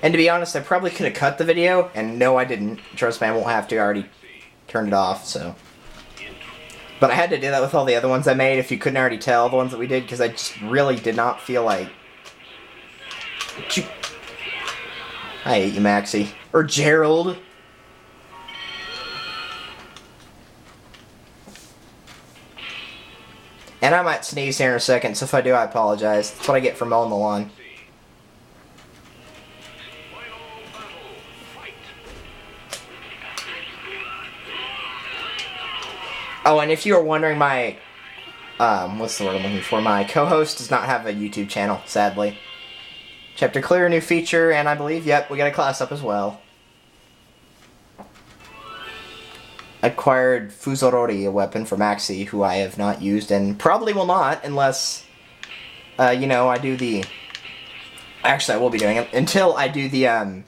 And to be honest, I probably could have cut the video, and no, I didn't. Trust me, I won't have to. I already turned it off, so. But I had to do that with all the other ones I made, if you couldn't already tell, the ones that we did, because I just really did not feel like... I hate you, Maxie. Or Gerald. And I might sneeze here in a second, so if I do, I apologize. That's what I get for mowing the lawn. Oh, and if you were wondering, my... what's the word I'm looking for? My co-host does not have a YouTube channel, sadly. Chapter clear, new feature, and I believe, yep, we got a class up as well. Acquired Fuzorori, a weapon for Maxie, who I have not used, and probably will not, unless, you know, I do the... Actually, I will be doing it, until I do the,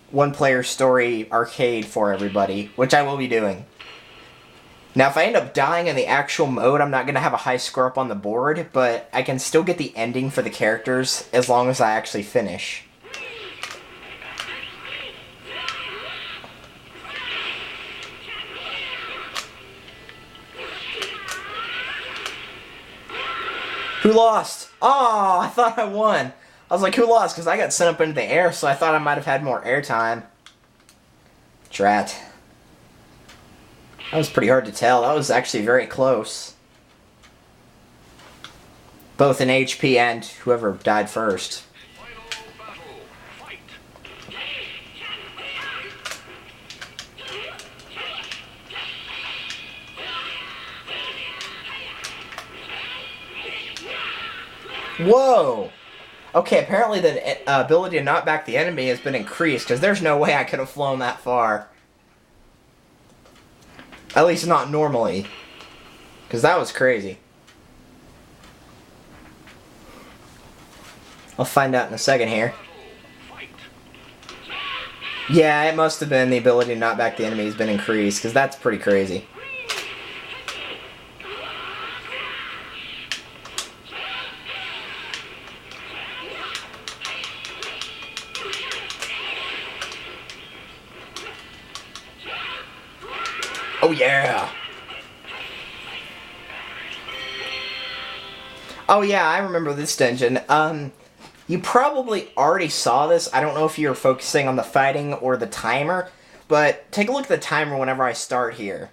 one-player story arcade for everybody, which I will be doing. Now, if I end up dying in the actual mode, I'm not going to have a high score up on the board, but I can still get the ending for the characters as long as I actually finish. Who lost? Oh, I thought I won. I was like, who lost? Because I got sent up into the air, so I thought I might have had more airtime. Drat. That was pretty hard to tell. That was actually very close. Both in HP and whoever died first. Whoa! Okay, apparently the ability to knock back the enemy has been increased, because there's no way I could have flown that far. At least not normally. Because that was crazy. I'll find out in a second here. Yeah, it must have been the ability to knock back the enemy has been increased, because that's pretty crazy. Oh yeah! Oh yeah, I remember this dungeon. You probably already saw this. I don't know if you're focusing on the fighting or the timer, but take a look at the timer whenever I start here.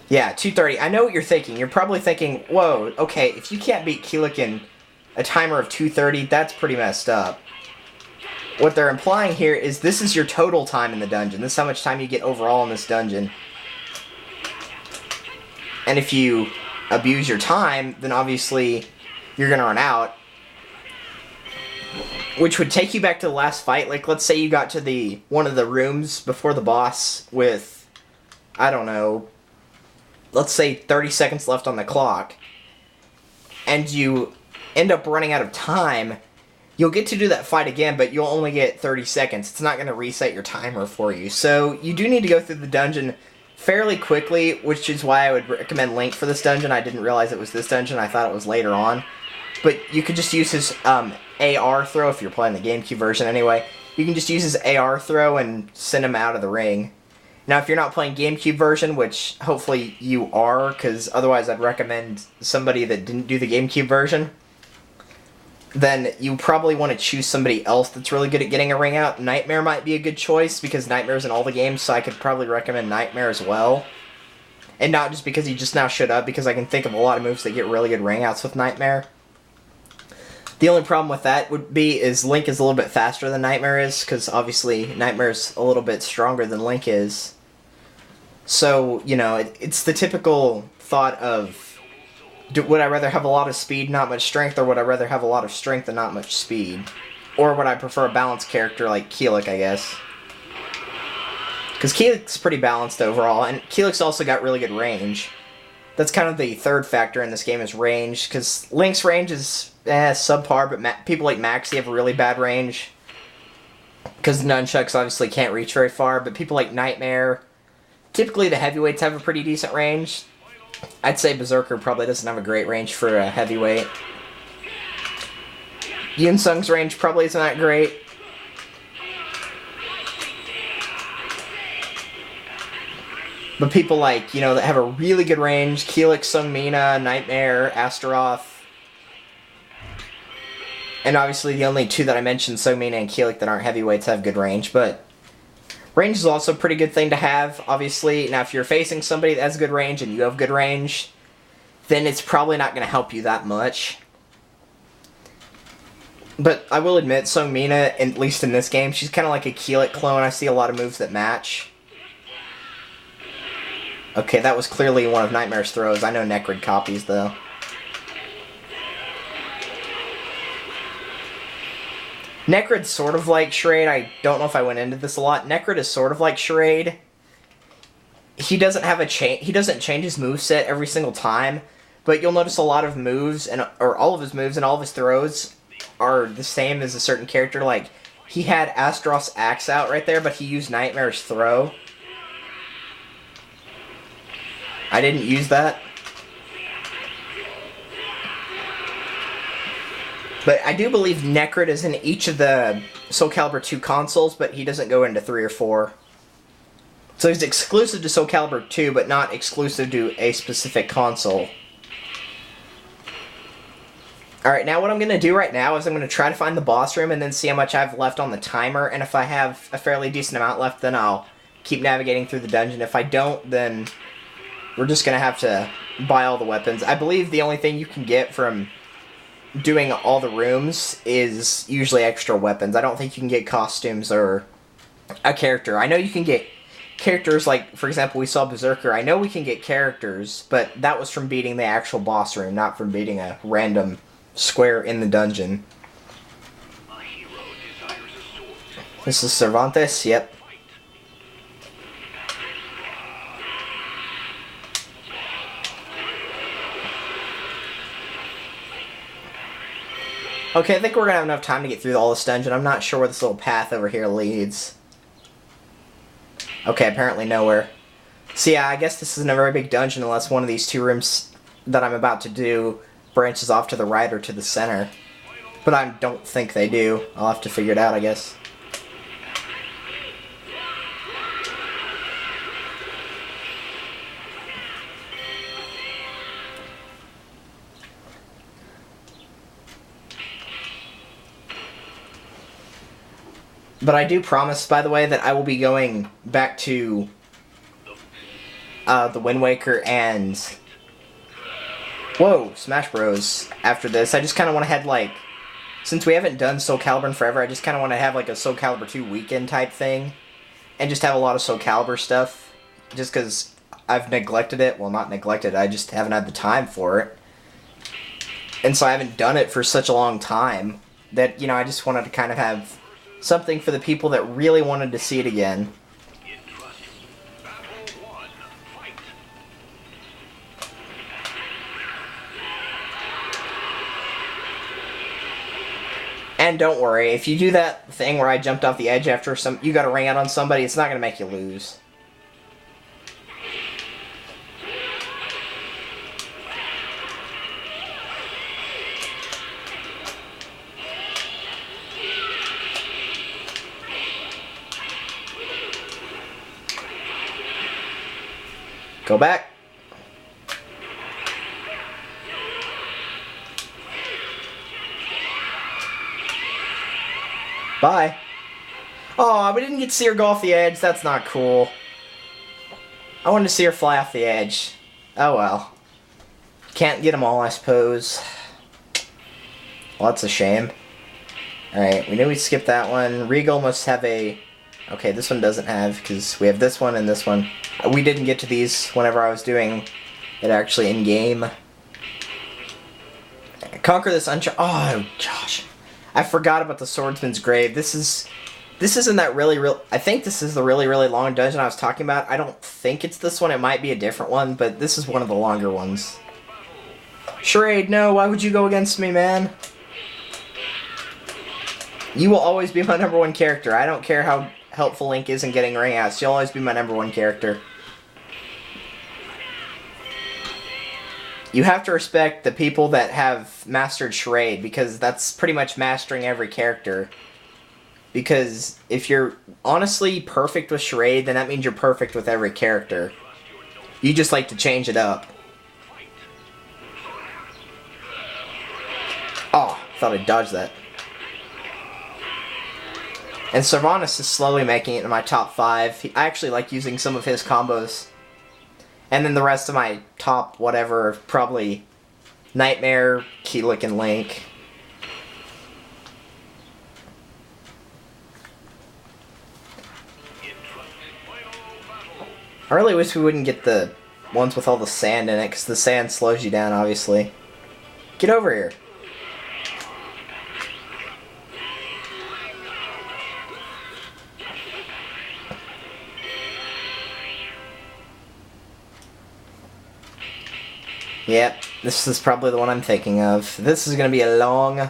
Yeah, 2:30. I know what you're thinking. You're probably thinking, whoa, okay, if you can't beat Keelik in a timer of 2:30, that's pretty messed up. What they're implying here is this is your total time in the dungeon. This is how much time you get overall in this dungeon. And if you abuse your time, then obviously you're going to run out. Which would take you back to the last fight. Like, let's say you got to one of the rooms before the boss with, I don't know, let's say 30 seconds left on the clock. And you end up running out of time. You'll get to do that fight again, but you'll only get 30 seconds. It's not going to reset your timer for you. So you do need to go through the dungeon fairly quickly, which is why I would recommend Link for this dungeon. I didn't realize it was this dungeon. I thought it was later on. But you could just use his AR throw, if you're playing the GameCube version anyway. You can just use his AR throw and send him out of the ring. Now, if you're not playing GameCube version, which hopefully you are, because otherwise I'd recommend somebody that didn't do the GameCube version, then you probably want to choose somebody else that's really good at getting a ring out. Nightmare might be a good choice, because Nightmare's in all the games, so I could probably recommend Nightmare as well. And not just because he just now showed up, because I can think of a lot of moves that get really good ring outs with Nightmare. The only problem with that would be is Link is a little bit faster than Nightmare is, because obviously Nightmare's a little bit stronger than Link is. So, you know, it's the typical thought of, would I rather have a lot of speed, not much strength, or would I rather have a lot of strength and not much speed? Or would I prefer a balanced character like Keelik, I guess? Because Keelik's pretty balanced overall, and Keelik's also got really good range. That's kind of the third factor in this game is range, because Link's range is subpar, but people like Maxie have a really bad range. Because nunchucks obviously can't reach very far, but people like Nightmare, typically the heavyweights have a pretty decent range. I'd say Berserker probably doesn't have a great range for a heavyweight. Yunsung's range probably isn't that great. But people like, you know, that have a really good range, Keelix, Sungmina, Nightmare, Astaroth. And obviously the only two that I mentioned, Sungmina and Keelix, that aren't heavyweights have good range. But range is also a pretty good thing to have, obviously. Now if you're facing somebody that has good range and you have good range, then it's probably not going to help you that much. But I will admit, Sungmina, at least in this game, she's kind of like a Keelix clone. I see a lot of moves that match. Okay, that was clearly one of Nightmare's throws. I know Necrid copies, though. Necrid's sort of like Charade. I don't know if I went into this a lot. Necrid is sort of like Charade. He doesn't have a he doesn't change his moveset every single time, but you'll notice a lot of moves, or all of his moves and all of his throws are the same as a certain character. Like, he had Astaroth's Axe out right there, but he used Nightmare's throw. I didn't use that. But I do believe Necrid is in each of the Soul Calibur 2 consoles, but he doesn't go into 3 or 4. So he's exclusive to Soul Calibur 2, but not exclusive to a specific console. Alright, now what I'm going to do right now is I'm going to try to find the boss room and then see how much I've left on the timer. And if I have a fairly decent amount left, then I'll keep navigating through the dungeon. If I don't, then we're just going to have to buy all the weapons. I believe the only thing you can get from doing all the rooms is usually extra weapons. I don't think you can get costumes or a character. I know you can get characters, like, for example, we saw Berserker. I know we can get characters, but that was from beating the actual boss room, not from beating a random square in the dungeon. This is Cervantes, yep. Okay, I think we're going to have enough time to get through all this dungeon. I'm not sure where this little path over here leads. Okay, apparently nowhere. So yeah, I guess this isn't a very big dungeon unless one of these two rooms that I'm about to do branches off to the right or to the center. But I don't think they do. I'll have to figure it out, I guess. But I do promise, by the way, that I will be going back to the Wind Waker and Smash Bros. After this. I just kind of want to have, like, since we haven't done Soul Calibur in forever, I just kind of want to have, like, a Soul Calibur 2 weekend type thing. And just have a lot of Soul Calibur stuff. Just because I've neglected it. Well, not neglected, I just haven't had the time for it. And so I haven't done it for such a long time that, you know, I just wanted to kind of have something for the people that really wanted to see it again. And don't worry, if you do that thing where I jumped off the edge after you got a ring out on somebody, it's not going to make you lose. Go back. Bye. Oh, we didn't get to see her go off the edge. That's not cool. I wanted to see her fly off the edge. Oh well. Can't get them all, I suppose. Well, that's a shame. Alright, we knew we'd skip that one. Regal must have a... Okay, this one doesn't have, because we have this one and this one. We didn't get to these whenever I was doing it actually in-game. Conquer this Oh, gosh. I forgot about the Swordsman's Grave. This isn't that really... I think this is the really long dungeon I was talking about. I don't think it's this one. It might be a different one, but this is one of the longer ones. Charade, no, why would you go against me, man? You will always be my #1 character. I don't care how helpful Link is in getting ring outs. You'll always be my #1 character. You have to respect the people that have mastered charade, because that's pretty much mastering every character. Because if you're honestly perfect with charade, then that means you're perfect with every character. You just like to change it up. Oh, thought I dodged that. And Sylvanas is slowly making it in my top 5. I actually like using some of his combos. And then the rest of my top whatever, probably Nightmare, Keelik, and Link. I really wish we wouldn't get the ones with all the sand in it, because the sand slows you down, obviously. Get over here. Yep, this is probably the one I'm thinking of. This is going to be a long,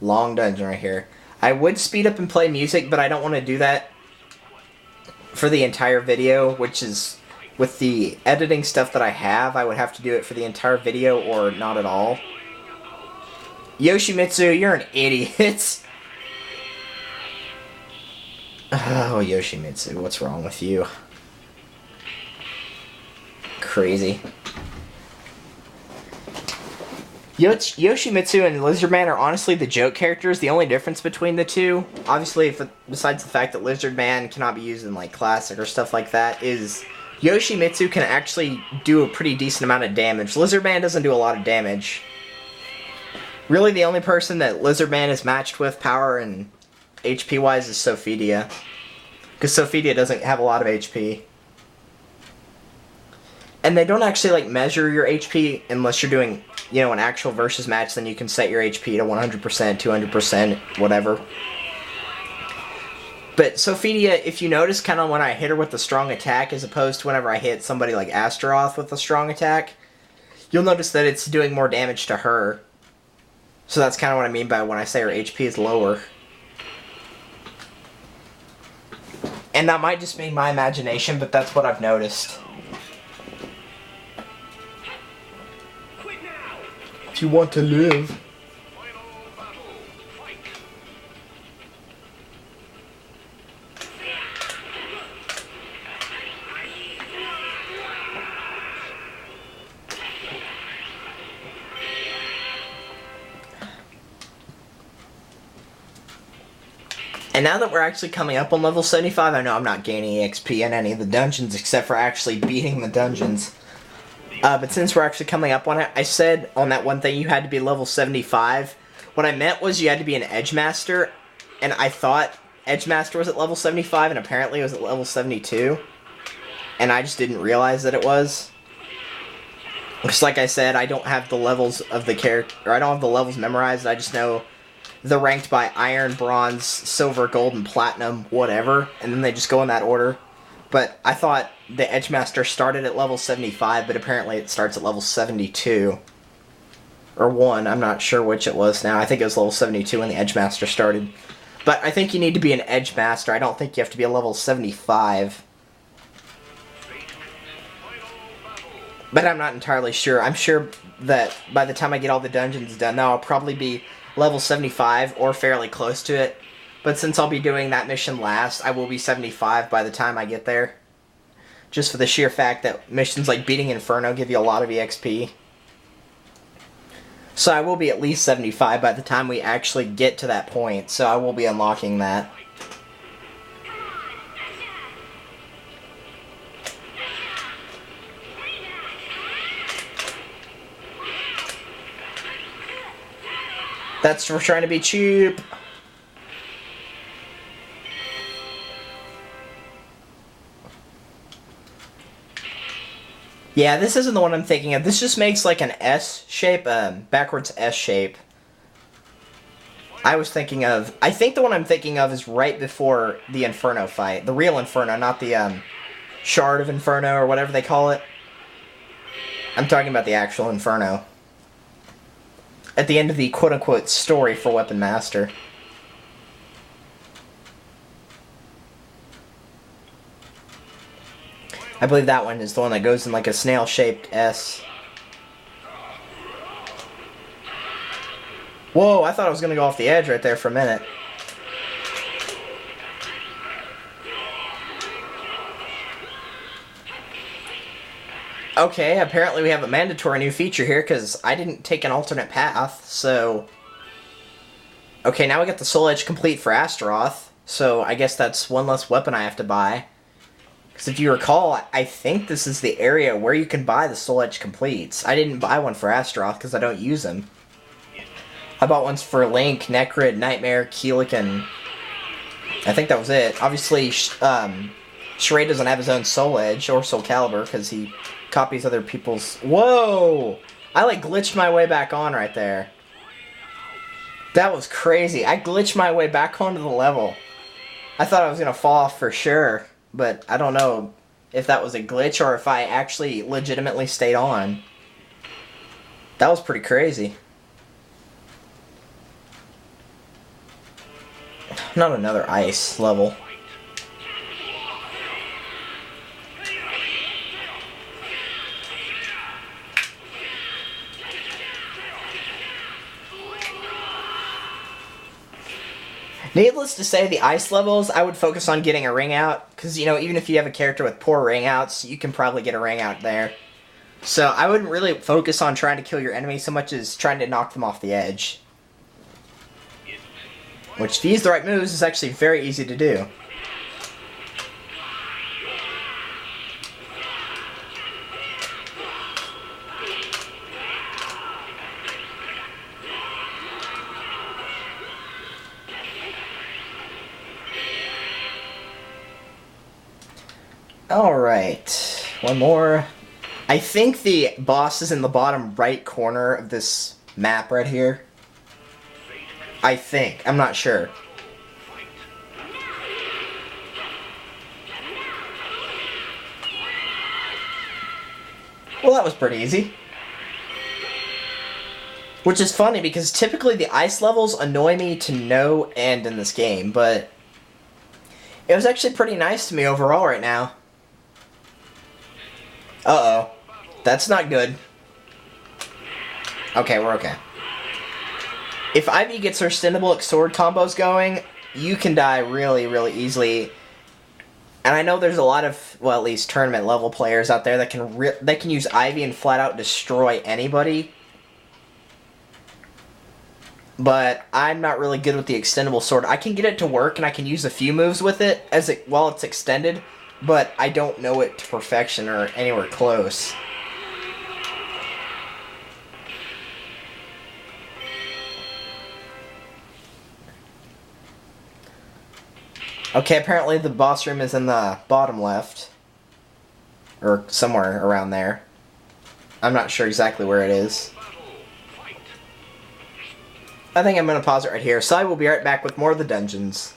long dungeon right here. I would speed up and play music, but I don't want to do that for the entire video, which is, with the editing stuff that I have, I would have to do it for the entire video or not at all. Yoshimitsu, you're an idiot. Oh, Yoshimitsu, what's wrong with you? Crazy. Yoshimitsu and Lizardman are honestly the joke characters. The only difference between the two, obviously, besides the fact that Lizardman cannot be used in like Classic or stuff like that, is Yoshimitsu can actually do a pretty decent amount of damage. Lizardman doesn't do a lot of damage. Really, the only person that Lizardman is matched with power and HP-wise is Sophidia. Because Sophidia doesn't have a lot of HP. And they don't actually like measure your HP unless you're doing, you know, an actual versus match. Then you can set your HP to 100%, 200%, whatever. But Sophidia, if you notice, kind of when I hit her with a strong attack, as opposed to whenever I hit somebody like Astaroth with a strong attack, you'll notice that it's doing more damage to her. So that's kind of what I mean by when I say her HP is lower. And that might just be my imagination, but that's what I've noticed. If you want to live. And now that we're actually coming up on level 75, I know I'm not gaining EXP in any of the dungeons except for actually beating the dungeons. But since we're actually coming up on it, I said on that one thing you had to be level 75. What I meant was you had to be an Edge Master, and I thought Edge Master was at level 75, and apparently it was at level 72. And I just didn't realize that it was. Because like I said, I don't have the levels of the character, or I don't have the levels memorized, I just know they're ranked by Iron, Bronze, Silver, Gold, and Platinum, whatever, and then they just go in that order. But I thought the Edgemaster started at level 75, but apparently it starts at level 72. Or 1, I'm not sure which it was now. I think it was level 72 when the Edgemaster started. But I think you need to be an Edgemaster. I don't think you have to be a level 75. But I'm not entirely sure. I'm sure that by the time I get all the dungeons done, now I'll probably be level 75 or fairly close to it. But since I'll be doing that mission last, I will be 75 by the time I get there. Just for the sheer fact that missions like beating Inferno give you a lot of EXP. So I will be at least 75 by the time we actually get to that point. So I will be unlocking that. That's for trying to be cheap. Yeah, this isn't the one I'm thinking of. This just makes like an S shape, backwards S shape. I think the one I'm thinking of is right before the Inferno fight. The real Inferno, not the Shard of Inferno or whatever they call it. I'm talking about the actual Inferno. At the end of the quote-unquote story for Weapon Master. I believe that one is the one that goes in like a snail-shaped S. Whoa, I thought I was going to go off the edge right there for a minute. Okay, apparently we have a mandatory new feature here because I didn't take an alternate path, so... Okay, now we got the Soul Edge complete for Astaroth, so I guess that's one less weapon I have to buy. Because if you recall, I think this is the area where you can buy the Soul Edge completes. I didn't buy one for Astaroth because I don't use them. I bought ones for Link, Necrid, Nightmare, Keelik, and... I think that was it. Obviously, Shrey doesn't have his own Soul Edge or Soul Calibur because he copies other people's... Whoa! I, like, glitched my way back on right there. That was crazy. I glitched my way back onto the level. I thought I was going to fall off for sure, but I don't know if that was a glitch or if I actually legitimately stayed on. That was pretty crazy. Not another ice level. Needless to say, the ice levels, I would focus on getting a ring out, because, you know, even if you have a character with poor ring outs, you can probably get a ring out there. So I wouldn't really focus on trying to kill your enemy so much as trying to knock them off the edge. Which, if you use the right moves, is actually very easy to do. Alright, one more. I think the boss is in the bottom right corner of this map right here. I think. I'm not sure. Well, that was pretty easy. Which is funny because typically the ice levels annoy me to no end in this game, but it was actually pretty nice to me overall right now. Uh-oh. That's not good. Okay, we're okay. If Ivy gets her Stindable sword combos going, you can die really, really easily. And I know there's a lot of, well, at least tournament level players out there that can use Ivy and flat out destroy anybody. But I'm not really good with the extendable sword. I can get it to work and I can use a few moves with it while it's extended, but I don't know it to perfection or anywhere close. Okay, apparently the boss room is in the bottom left. Or somewhere around there. I'm not sure exactly where it is. I think I'm going to pause it right here, so I will be right back with more of the dungeons.